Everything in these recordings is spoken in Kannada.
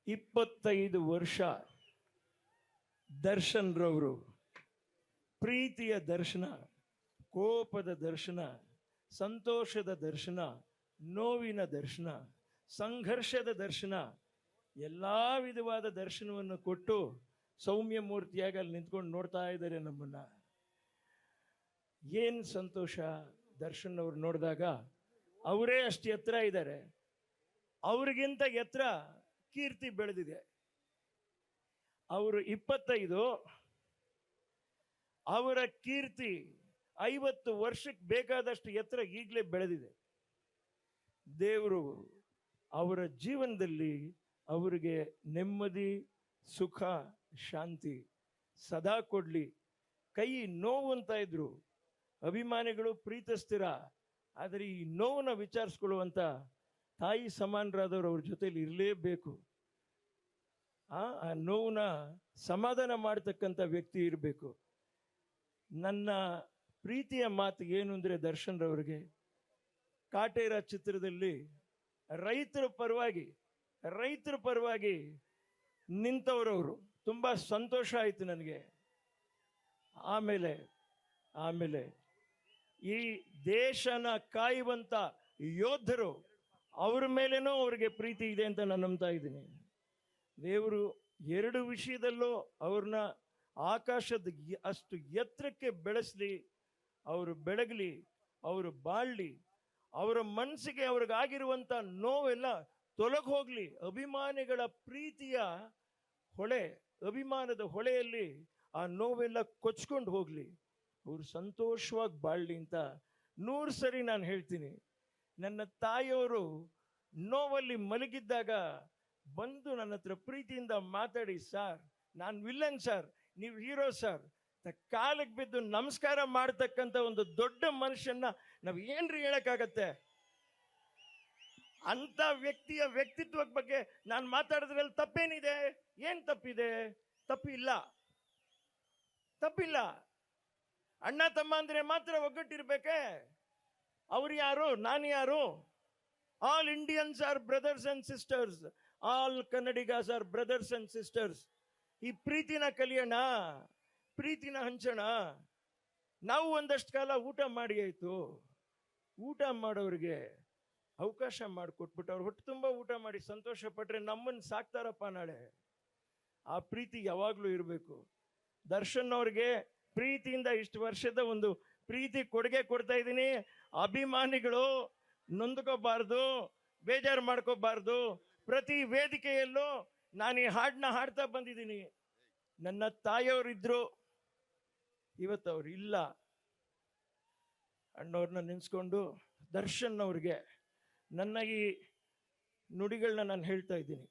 25 ವರ್ಷ ದರ್ಶನ್ ರವರು ಪ್ರೀತಿಯ ದರ್ಶನ, ಕೋಪದ ದರ್ಶನ, ಸಂತೋಷದ ದರ್ಶನ, ನೋವಿನ ದರ್ಶನ, ಸಂಘರ್ಷದ ದರ್ಶನ, ಎಲ್ಲ ವಿಧವಾದ ದರ್ಶನವನ್ನು ಕೊಟ್ಟು ಸೌಮ್ಯ ಮೂರ್ತಿಯಾಗಿ ಅಲ್ಲಿ ನಿಂತ್ಕೊಂಡು ನೋಡ್ತಾ ಇದ್ದಾರೆ ನಮ್ಮನ್ನ. ಏನು ಸಂತೋಷ ದರ್ಶನ್ ಅವ್ರು ನೋಡಿದಾಗ. ಅವರೇ ಅಷ್ಟು ಎತ್ತರ ಇದ್ದಾರೆ, ಅವ್ರಿಗಿಂತ ಎತ್ತರ ಕೀರ್ತಿ ಬೆಳೆದಿದೆ. ಅವರು 25, ಅವರ ಕೀರ್ತಿ 50 ವರ್ಷಕ್ಕೆ ಬೇಕಾದಷ್ಟು ಎತ್ತರ ಈಗಲೇ ಬೆಳೆದಿದೆ. ದೇವರು ಅವರ ಜೀವನದಲ್ಲಿ ಅವರಿಗೆ ನೆಮ್ಮದಿ, ಸುಖ, ಶಾಂತಿ ಸದಾ ಕೊಡ್ಲಿ. ಕೈ ನೋವು ಅಂತ ಇದ್ರು ಅಭಿಮಾನಿಗಳು, ಪ್ರೀತಿಸ್ತೀರ, ಆದರೆ ಈ ನೋವನ್ನ ವಿಚಾರಿಸ್ಕೊಳ್ಳುವಂಥ ತಾಯಿ ಸಮಾನರಾದವರು ಅವ್ರ ಜೊತೆಲಿ ಇರಲೇಬೇಕು. ಆ ನೋವನ್ನ ಸಮಾಧಾನ ಮಾಡ್ತಕ್ಕಂಥ ವ್ಯಕ್ತಿ ಇರಬೇಕು. ನನ್ನ ಪ್ರೀತಿಯ ಮಾತು ಏನು ಅಂದರೆ, ದರ್ಶನ್ ರವರಿಗೆ ಕಾಟೇರ ಚಿತ್ರದಲ್ಲಿ ರೈತರ ಪರವಾಗಿ ನಿಂತವರವರು. ತುಂಬ ಸಂತೋಷ ಆಯಿತು ನನಗೆ. ಆಮೇಲೆ ಈ ದೇಶನ ಕಾಯುವಂಥ ಯೋಧರು, ಅವ್ರ ಮೇಲೇನೂ ಅವ್ರಿಗೆ ಪ್ರೀತಿ ಇದೆ ಅಂತ ನಾನು ನಂಬ್ತಾ ಇದ್ದೀನಿ. ದೇವರು 2 ವಿಷಯದಲ್ಲೂ ಅವ್ರನ್ನ ಆಕಾಶದ ಅಷ್ಟು ಎತ್ತರಕ್ಕೆ ಬೆಳೆಸಲಿ, ಅವರು ಬೆಳಗಲಿ, ಅವರು ಬಾಳಲಿ, ಅವರ ಮನಸ್ಸಿಗೆ ಅವ್ರಿಗಾಗಿರುವಂಥ ನೋವೆಲ್ಲ ತೊಲಗಿ ಹೋಗಲಿ. ಅಭಿಮಾನಿಗಳ ಪ್ರೀತಿಯ ಹೊಳೆ, ಅಭಿಮಾನದ ಹೊಳೆಯಲ್ಲಿ ಆ ನೋವೆಲ್ಲ ಕೊಚ್ಕೊಂಡು ಹೋಗಲಿ, ಅವರು ಸಂತೋಷವಾಗಿ ಬಾಳಲಿ ಅಂತ 100 ಸರಿ ನಾನು ಹೇಳ್ತೀನಿ. ನನ್ನ ತಾಯಿಯವರು ನೋವಲ್ಲಿ ಮಲಗಿದ್ದಾಗ ಬಂದು ನನ್ನ ಹತ್ರ ಪ್ರೀತಿಯಿಂದ ಮಾತಾಡಿ, ಸರ್ ನಾನು ವಿಲ್ಲನ್ ಸರ್, ನೀವು ಹೀರೋ ಸರ್, ಕಾಲಿಗೆ ಬಿದ್ದು ನಮಸ್ಕಾರ ಮಾಡ್ತಕ್ಕಂಥ ಒಂದು ದೊಡ್ಡ ಮನುಷ್ಯನ್ನ ನಾವು ಏನ್ರಿ ಹೇಳಕ್ಕಾಗತ್ತೆ? ಅಂತ ವ್ಯಕ್ತಿಯ ವ್ಯಕ್ತಿತ್ವದ ಬಗ್ಗೆ ನಾನು ಮಾತಾಡಿದ್ರಲ್ಲಿ ತಪ್ಪೇನಿದೆ? ಏನ್ ತಪ್ಪಿದೆ? ತಪ್ಪಿಲ್ಲ. ಅಣ್ಣ ತಮ್ಮ ಅಂದ್ರೆ ಮಾತ್ರ ಒಗ್ಗಟ್ಟಿರ್ಬೇಕೆ? ಅವ್ರು ಯಾರು, ನಾನು ಯಾರು? All Indians are brothers and sisters, all Kannadigas are brothers and sisters. ಈ ಪ್ರೀತಿನ ಕಲಿಯೋಣ, ಪ್ರೀತಿನ ಹಂಚೋಣ. ನಾವು ಒಂದಷ್ಟು ಕಾಲ ಊಟ ಮಾಡಿ ಆಯ್ತು, ಊಟ ಮಾಡೋರಿಗೆ ಅವಕಾಶ ಮಾಡಿಕೊಟ್ಬಿಟ್ಟು ಅವ್ರು ಹೊಟ್ಟೆ ತುಂಬ ಊಟ ಮಾಡಿ ಸಂತೋಷ ಪಟ್ರೆ ನಮ್ಮನ್ನು ಸಾಕ್ತಾರಪ್ಪ ನಾಳೆ. ಆ ಪ್ರೀತಿ ಯಾವಾಗಲೂ ಇರಬೇಕು. ದರ್ಶನ್ ಅವ್ರಿಗೆ ಪ್ರೀತಿಯಿಂದ ಇಷ್ಟು ವರ್ಷದ ಒಂದು ಪ್ರೀತಿ ಕೊಡುಗೆ ಕೊಡ್ತಾ ಇದ್ದೀನಿ. ಅಭಿಮಾನಿಗಳು ನೊಂದ್ಕೋಬಾರ್ದು, ಬೇಜಾರು ಮಾಡ್ಕೋಬಾರ್ದು. ಪ್ರತಿ ವೇದಿಕೆಯಲ್ಲೂ ನಾನು ಈ ಹಾಡನ್ನ ಹಾಡ್ತಾ ಬಂದಿದ್ದೀನಿ. ನನ್ನ ತಾಯಿಯವರಿದ್ರು, ಇವತ್ತು ಅವ್ರು ಇಲ್ಲ. ಅಣ್ಣವ್ರನ್ನ ನೆನೆಸ್ಕೊಂಡು ದರ್ಶನ್ ಅವ್ರಿಗೆ ನನ್ನ ಈ ನುಡಿಗಳನ್ನ ನಾನು ಹೇಳ್ತಾ ಇದ್ದೀನಿ.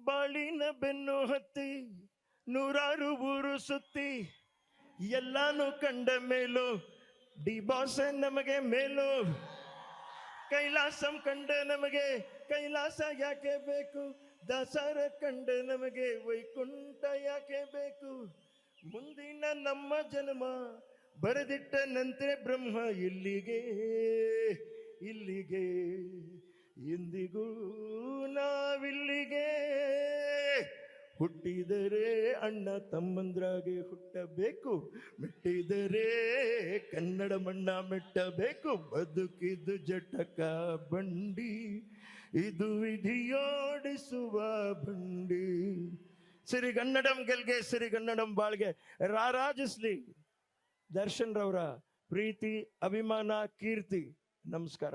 ಬಾಳಿನ ಬೆನ್ನು ಹತ್ತಿ 100 ಊರು ಸುತ್ತಿ ಎಲ್ಲಾನು ಕಂಡ ಮೇಲೂ ಡಿ ಬಾಸ್ ನಮಗೆ ಮೇಲು. ಕೈಲಾಸಂ ಕಂಡ ನಮಗೆ ಕೈಲಾಸ ಯಾಕೆ ಬೇಕು? ದಾಸರ ಕಂಡ ನಮಗೆ ವೈಕುಂಠ ಯಾಕೆ ಬೇಕು? ಮುಂದಿನ ನಮ್ಮ ಜನ್ಮ ಬರೆದಿಟ್ಟ ನಂತರ ಬ್ರಹ್ಮ ಇಲ್ಲಿಗೆ ಎಂದಿಗೂ ನಾವಿಲ್ಲಿಗೆ. ಹುಟ್ಟಿದರೆ ಅಣ್ಣ ತಮ್ಮಂದ್ರಾಗೆ ಹುಟ್ಟಬೇಕು, ಮೆಟ್ಟಿದರೆ ಕನ್ನಡ ಮಣ್ಣ ಮೆಟ್ಟಬೇಕು. ಬದುಕಿದು ಜಟಕ ಬಂಡಿ, ಇದು ವಿಧಿಯೋಡಿಸುವ ಬಂಡಿ. ಸಿರಿಗನ್ನಡಂ ಗೆಲ್ಗೆ, ಸಿರಿಗನ್ನಡಂ ಬಾಳ್ಗೆ ರಾರಾಜಿಸ್ಲಿ. ದರ್ಶನ್ ರವರ ಪ್ರೀತಿ, ಅಭಿಮಾನ, ಕೀರ್ತಿ. ನಮಸ್ಕಾರ.